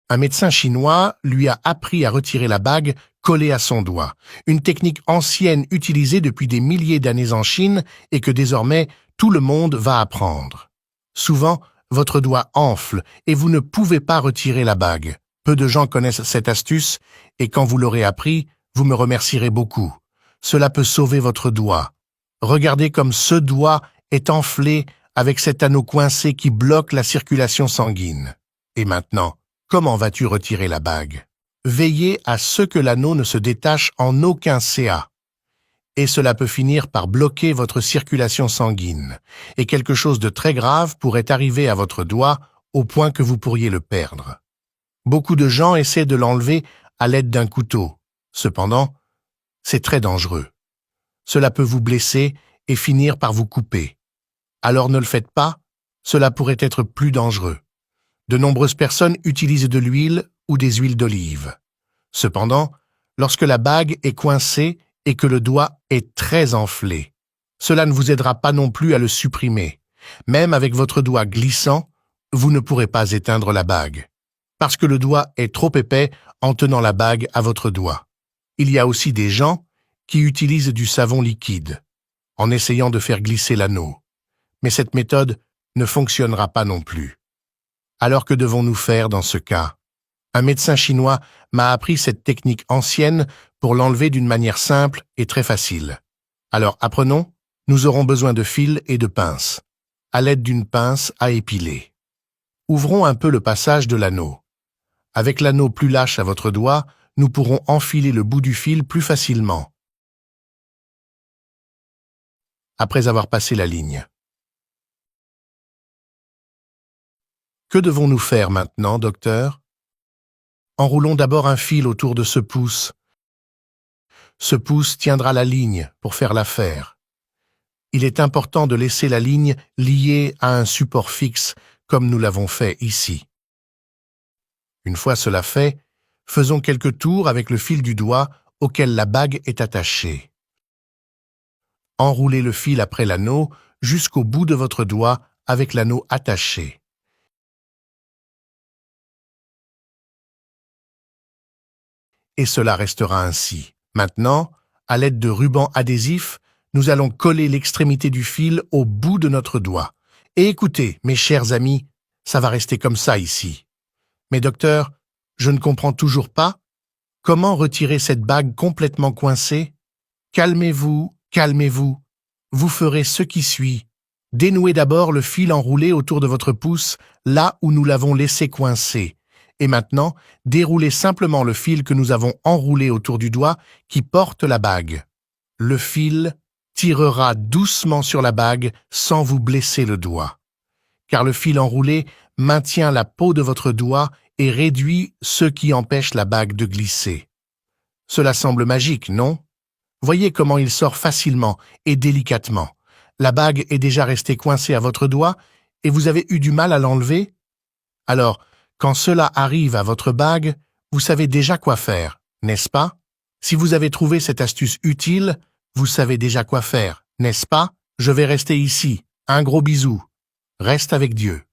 Un médecin chinois lui a appris à retirer la bague collée à son doigt, une technique ancienne utilisée depuis des milliers d'années en Chine et que désormais tout le monde va apprendre. Souvent, votre doigt enfle et vous ne pouvez pas retirer la bague. Peu de gens connaissent cette astuce et quand vous l'aurez appris, vous me remercierez beaucoup. Cela peut sauver votre doigt. Regardez comme ce doigt est enflé avec cet anneau coincé qui bloque la circulation sanguine. Et maintenant, comment vas-tu retirer la bague? Veillez à ce que l'anneau ne se détache en aucun CA. Et cela peut finir par bloquer votre circulation sanguine. Et quelque chose de très grave pourrait arriver à votre doigt au point que vous pourriez le perdre. Beaucoup de gens essaient de l'enlever à l'aide d'un couteau. Cependant, c'est très dangereux. Cela peut vous blesser et finir par vous couper. Alors ne le faites pas, cela pourrait être plus dangereux. De nombreuses personnes utilisent de l'huile ou des huiles d'olive. Cependant, lorsque la bague est coincée et que le doigt est très enflé, cela ne vous aidera pas non plus à le supprimer. Même avec votre doigt glissant, vous ne pourrez pas éteindre la bague, parce que le doigt est trop épais en tenant la bague à votre doigt. Il y a aussi des gens qui utilisent du savon liquide, en essayant de faire glisser l'anneau. Mais cette méthode ne fonctionnera pas non plus. Alors que devons-nous faire dans ce cas? Un médecin chinois m'a appris cette technique ancienne pour l'enlever d'une manière simple et très facile. Alors apprenons, nous aurons besoin de fils et de pinces, à l'aide d'une pince à épiler. Ouvrons un peu le passage de l'anneau. Avec l'anneau plus lâche à votre doigt, nous pourrons enfiler le bout du fil plus facilement. Après avoir passé la ligne. Que devons-nous faire maintenant, docteur? Enroulons d'abord un fil autour de ce pouce. Ce pouce tiendra la ligne pour faire l'affaire. Il est important de laisser la ligne liée à un support fixe, comme nous l'avons fait ici. Une fois cela fait, faisons quelques tours avec le fil du doigt auquel la bague est attachée. Enroulez le fil après l'anneau jusqu'au bout de votre doigt avec l'anneau attaché. Et cela restera ainsi. Maintenant, à l'aide de ruban adhésif, nous allons coller l'extrémité du fil au bout de notre doigt. Et écoutez, mes chers amis, ça va rester comme ça ici. Mais docteur, je ne comprends toujours pas. Comment retirer cette bague complètement coincée? Calmez-vous, calmez-vous. Vous ferez ce qui suit. Dénouez d'abord le fil enroulé autour de votre pouce, là où nous l'avons laissé coincé. Et maintenant, déroulez simplement le fil que nous avons enroulé autour du doigt qui porte la bague. Le fil tirera doucement sur la bague sans vous blesser le doigt. Car le fil enroulé maintient la peau de votre doigt et réduit ce qui empêche la bague de glisser. Cela semble magique, non? Voyez comment il sort facilement et délicatement. La bague est déjà restée coincée à votre doigt et vous avez eu du mal à l'enlever? Alors, quand cela arrive à votre bague, vous savez déjà quoi faire, n'est-ce pas? Si vous avez trouvé cette astuce utile, vous savez déjà quoi faire, n'est-ce pas? Je vais rester ici. Un gros bisou. Reste avec Dieu.